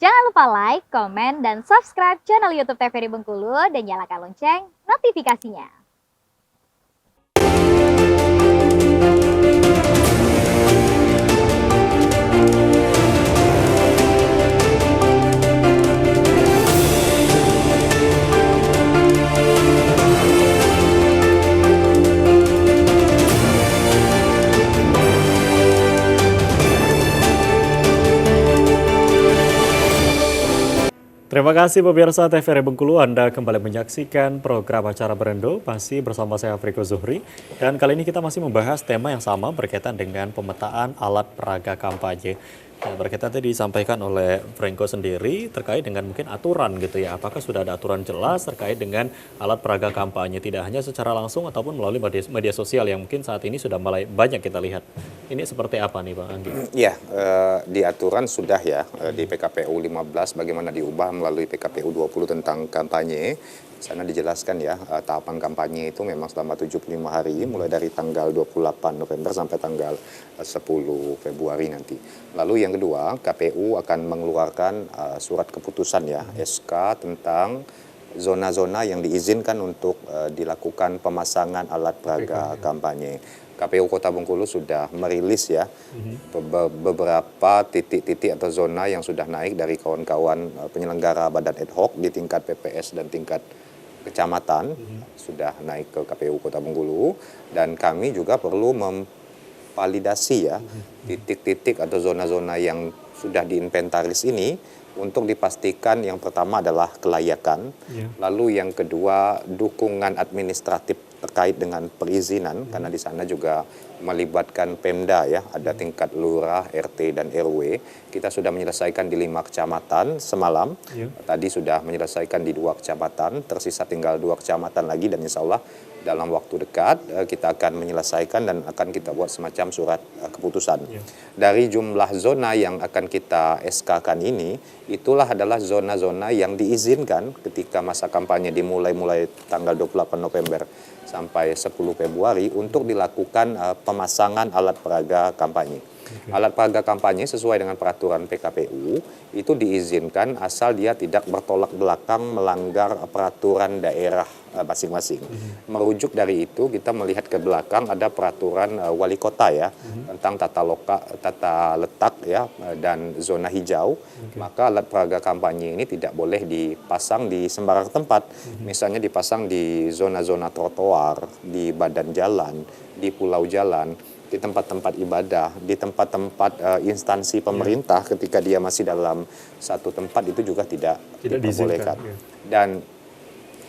Jangan lupa like, komen, dan subscribe channel YouTube TVRI Bengkulu dan nyalakan lonceng notifikasinya. Terima kasih pemirsa TVRI Bengkulu, Anda kembali menyaksikan program acara Berendo, masih bersama saya Afriko Zuhri. Dan kali ini kita masih membahas tema yang sama berkaitan dengan pemetaan alat peraga kampanye. Dan berkaitan tadi disampaikan oleh Franco sendiri terkait dengan mungkin aturan gitu ya. Apakah sudah ada aturan jelas terkait dengan alat peraga kampanye, tidak hanya secara langsung ataupun melalui media sosial yang mungkin saat ini sudah mulai banyak kita lihat. Ini seperti apa nih Bang Anggi? Ya, di aturan sudah ya, di PKPU 15 bagaimana diubah melalui PKPU 20 tentang kampanye. Sana dijelaskan ya, tahapan kampanye itu memang selama 75 hari, mulai dari tanggal 28 November sampai tanggal 10 Februari nanti. Lalu yang kedua, KPU akan mengeluarkan surat keputusan ya, SK tentang zona-zona yang diizinkan untuk dilakukan pemasangan alat peraga kampanye. KPU Kota Bengkulu sudah merilis ya beberapa titik-titik atau zona yang sudah naik dari kawan-kawan penyelenggara badan ad hoc di tingkat PPS dan tingkat kecamatan sudah naik ke KPU Kota Bengkulu, dan kami juga perlu memvalidasi ya titik-titik atau zona-zona yang sudah diinventaris ini untuk dipastikan yang pertama adalah kelayakan, lalu yang kedua dukungan administratif terkait dengan perizinan, karena di sana juga melibatkan Pemda ya, ada tingkat lurah, RT dan RW. Kita sudah menyelesaikan di 5 kecamatan semalam, tadi sudah menyelesaikan di 2 kecamatan, tersisa tinggal 2 kecamatan lagi, dan insya Allah dalam waktu dekat kita akan menyelesaikan dan akan kita buat semacam surat keputusan. Dari jumlah zona yang akan kita SK-kan ini, itulah adalah zona-zona yang diizinkan ketika masa kampanye dimulai tanggal 28 November sampai 10 Februari untuk dilakukan pemasangan alat peraga kampanye. Alat peraga kampanye sesuai dengan peraturan PKPU itu diizinkan asal dia tidak bertolak belakang melanggar peraturan daerah masing-masing. Merujuk dari itu kita melihat ke belakang ada peraturan wali kota ya tentang tata letak ya dan zona hijau. Maka alat peraga kampanye ini tidak boleh dipasang di sembarang tempat. Misalnya dipasang di zona-zona trotoar, di badan jalan, di pulau jalan, di tempat-tempat ibadah, di tempat-tempat instansi pemerintah ketika dia masih dalam satu tempat itu juga tidak diperbolehkan. Dan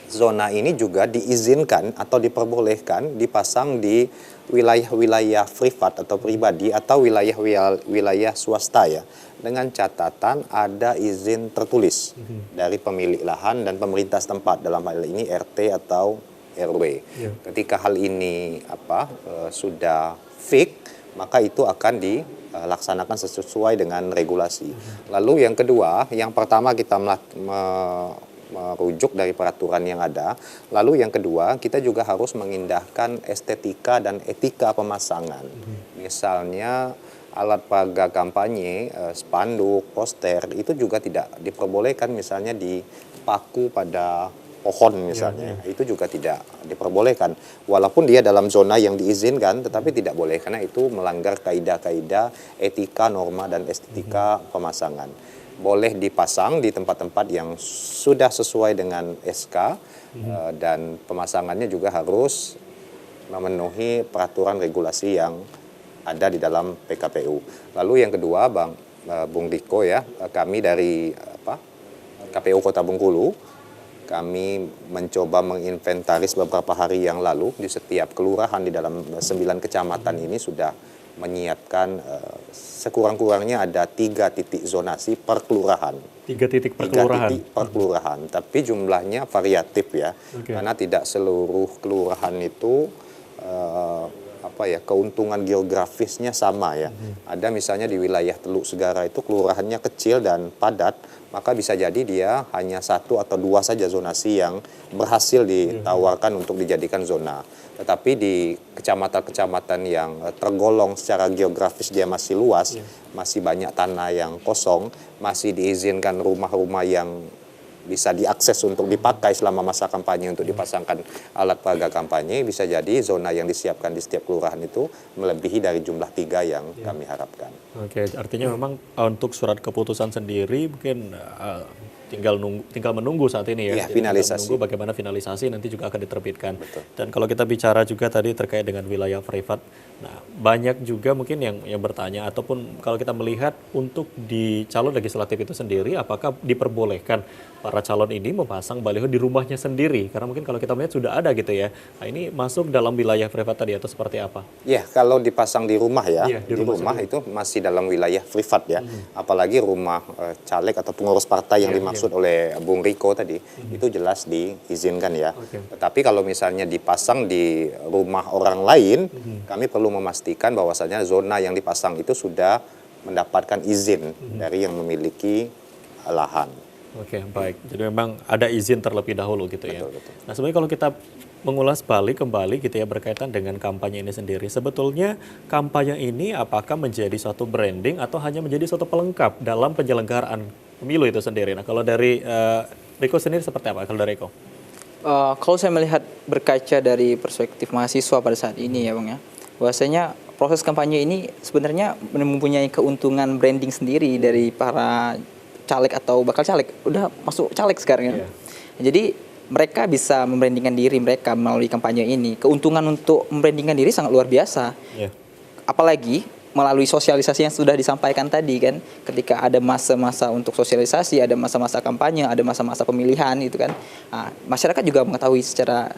zona ini juga diizinkan atau diperbolehkan dipasang di wilayah-wilayah privat atau pribadi atau wilayah-wilayah swasta ya, dengan catatan ada izin tertulis dari pemilik lahan dan pemerintah setempat, dalam hal ini RT atau RW. Ketika hal ini sudah fix, maka itu akan dilaksanakan sesuai dengan regulasi. Lalu yang kedua, yang pertama kita merujuk dari peraturan yang ada. Lalu yang kedua, kita juga harus mengindahkan estetika dan etika pemasangan. Misalnya alat peraga kampanye, spanduk, poster, itu juga tidak diperbolehkan misalnya dipaku pada pohon misalnya, itu juga tidak diperbolehkan. Walaupun dia dalam zona yang diizinkan, tetapi tidak boleh karena itu melanggar kaidah-kaidah etika, norma, dan estetika pemasangan. Boleh dipasang di tempat-tempat yang sudah sesuai dengan SK, dan pemasangannya juga harus memenuhi peraturan regulasi yang ada di dalam PKPU. Lalu yang kedua, Bung Riko ya, kami dari KPU Kota Bengkulu, kami mencoba menginventaris beberapa hari yang lalu di setiap kelurahan di dalam 9 kecamatan ini sudah menyiapkan sekurang-kurangnya ada 3 titik zonasi per kelurahan. 3 titik per kelurahan? 3 titik per kelurahan, tapi jumlahnya variatif ya, karena tidak seluruh kelurahan itu keuntungan geografisnya sama ya. Ada misalnya di wilayah Teluk Segara itu kelurahannya kecil dan padat, maka bisa jadi dia hanya 1 atau 2 saja zonasi yang berhasil ditawarkan untuk dijadikan zona. Tetapi di kecamatan-kecamatan yang tergolong secara geografis dia masih luas, masih banyak tanah yang kosong, masih diizinkan rumah-rumah yang bisa diakses untuk dipakai selama masa kampanye untuk dipasangkan alat peraga kampanye, bisa jadi zona yang disiapkan di setiap kelurahan itu melebihi dari jumlah 3 yang kami harapkan. Oke, artinya memang untuk surat keputusan sendiri mungkin tinggal menunggu saat ini ya. Iya, Jadi finalisasi. menunggu bagaimana finalisasi nanti juga akan diterbitkan. Betul. Dan kalau kita bicara juga tadi terkait dengan wilayah privat, nah banyak juga mungkin yang bertanya ataupun kalau kita melihat untuk di calon legislatif itu sendiri, apakah diperbolehkan para calon ini memasang baliho di rumahnya sendiri? Karena mungkin kalau kita melihat sudah ada gitu ya. Nah ini masuk dalam wilayah privat tadi atau seperti apa? Ya, kalau dipasang di rumah ya, Iya, di rumah itu masih dalam wilayah privat ya. Apalagi rumah caleg atau pengurus partai yang dimaksud oleh Bung Riko tadi, itu jelas diizinkan ya. Tetapi kalau misalnya dipasang di rumah orang lain, kami perlu memastikan bahwasanya zona yang dipasang itu sudah mendapatkan izin dari yang memiliki lahan. Oke, baik. Jadi memang ada izin terlebih dahulu gitu ya. Betul. Nah, sebenarnya kalau kita mengulas kembali gitu ya berkaitan dengan kampanye ini sendiri. Sebetulnya kampanye ini apakah menjadi suatu branding atau hanya menjadi suatu pelengkap dalam penyelenggaraan pemilu itu sendiri? Nah, kalau dari Riko sendiri seperti apa? Kalau dari Riko? Kalau saya melihat berkaca dari perspektif mahasiswa pada saat ini ya Bang ya, bahwasanya proses kampanye ini sebenarnya mempunyai keuntungan branding sendiri dari para caleg atau bakal caleg, udah masuk caleg sekarang ya. Jadi mereka bisa membrandingkan diri mereka melalui kampanye ini. Keuntungan untuk membrandingkan diri sangat luar biasa. Apalagi melalui sosialisasi yang sudah disampaikan tadi kan, ketika ada masa-masa untuk sosialisasi, ada masa-masa kampanye, ada masa-masa pemilihan itu kan. Nah, masyarakat juga mengetahui secara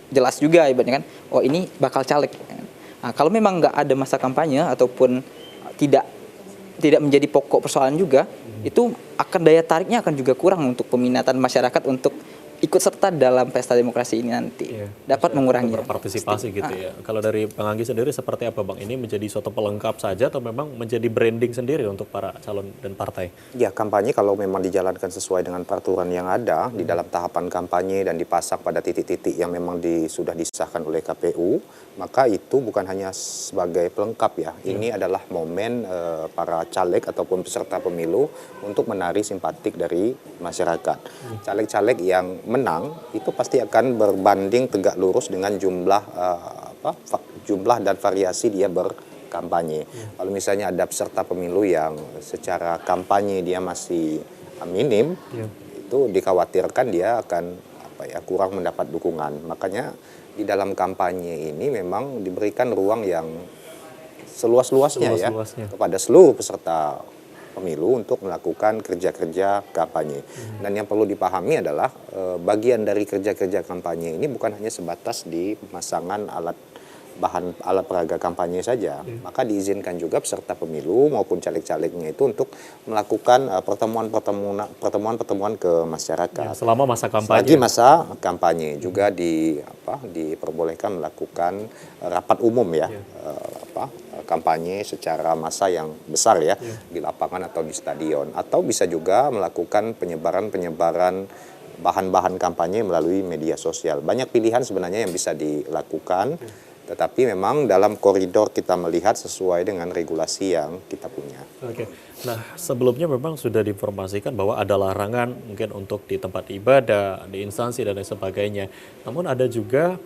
jelas juga ibaratnya kan, oh ini bakal caleg. Nah, kalau memang nggak ada masa kampanye ataupun tidak menjadi pokok persoalan juga, itu akan daya tariknya akan juga kurang untuk peminatan masyarakat untuk ikut serta dalam pesta demokrasi ini nanti. Dapat mengurangi berpartisipasi gitu ya. Kalau dari Bang Anggi sendiri seperti apa Bang? Ini menjadi suatu pelengkap saja atau memang menjadi branding sendiri untuk para calon dan partai? Ya, kampanye kalau memang dijalankan sesuai dengan peraturan yang ada di dalam tahapan kampanye dan dipasang pada titik-titik yang memang sudah disahkan oleh KPU, maka itu bukan hanya sebagai pelengkap ya. Ini adalah momen para caleg ataupun peserta pemilu untuk menarik simpatik dari masyarakat. Caleg-caleg yang menang itu pasti akan berbanding tegak lurus dengan jumlah dan variasi dia berkampanye. Kalau misalnya ada peserta pemilu yang secara kampanye dia masih minim, itu dikhawatirkan dia akan kurang mendapat dukungan. Makanya di dalam kampanye ini memang diberikan ruang yang seluas-luasnya ya kepada seluruh peserta pemilu untuk melakukan kerja-kerja kampanye. Dan yang perlu dipahami adalah bagian dari kerja-kerja kampanye ini bukan hanya sebatas di pemasangan alat peraga kampanye saja. Maka diizinkan juga peserta pemilu maupun caleg-calegnya itu untuk melakukan pertemuan-pertemuan ke masyarakat. Selama masa kampanye. Lagi masa kampanye juga diperbolehkan melakukan rapat umum ya. Kampanye secara massa yang besar ya, di lapangan atau di stadion, atau bisa juga melakukan penyebaran bahan-bahan kampanye melalui media sosial. Banyak pilihan sebenarnya yang bisa dilakukan, tetapi memang dalam koridor kita melihat sesuai dengan regulasi yang kita punya. Oke. Nah, sebelumnya memang sudah diinformasikan bahwa ada larangan mungkin untuk di tempat ibadah, di instansi dan lain sebagainya. Namun ada juga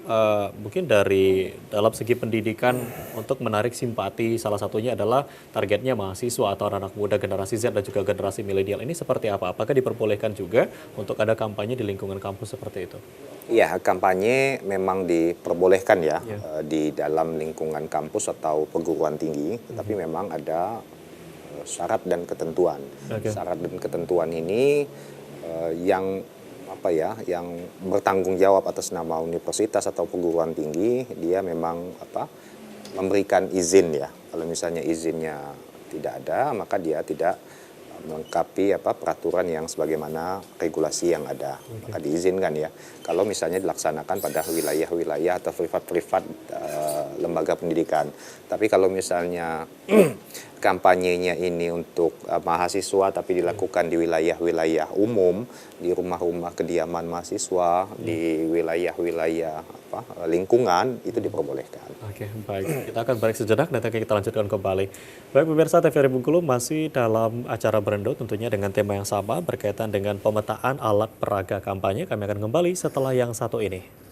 mungkin dari dalam segi pendidikan untuk menarik simpati, salah satunya adalah targetnya mahasiswa atau anak muda generasi Z dan juga generasi milenial. Ini seperti apa? Apakah diperbolehkan juga untuk ada kampanye di lingkungan kampus seperti itu? Iya, kampanye memang diperbolehkan ya di dalam lingkungan kampus atau perguruan tinggi, tetapi memang ada syarat dan ketentuan. Syarat dan ketentuan ini yang bertanggung jawab atas nama universitas atau perguruan tinggi, dia memang memberikan izin ya. Kalau misalnya izinnya tidak ada, maka dia tidak melengkapi peraturan yang sebagaimana regulasi yang ada. Maka diizinkan ya. Kalau misalnya dilaksanakan pada wilayah-wilayah atau privat-privat lembaga pendidikan. Tapi kalau misalnya kampanyenya ini untuk mahasiswa tapi dilakukan di wilayah-wilayah umum, di rumah-rumah kediaman mahasiswa, di wilayah-wilayah lingkungan, itu diperbolehkan. Oke, baik. Kita akan balik sejenak, nanti akan kita lanjutkan kembali. Baik, pemirsa TVRI Bengkulu masih dalam acara Berendo tentunya dengan tema yang sama berkaitan dengan pemetaan alat peraga kampanye. Kami akan kembali setelah yang satu ini.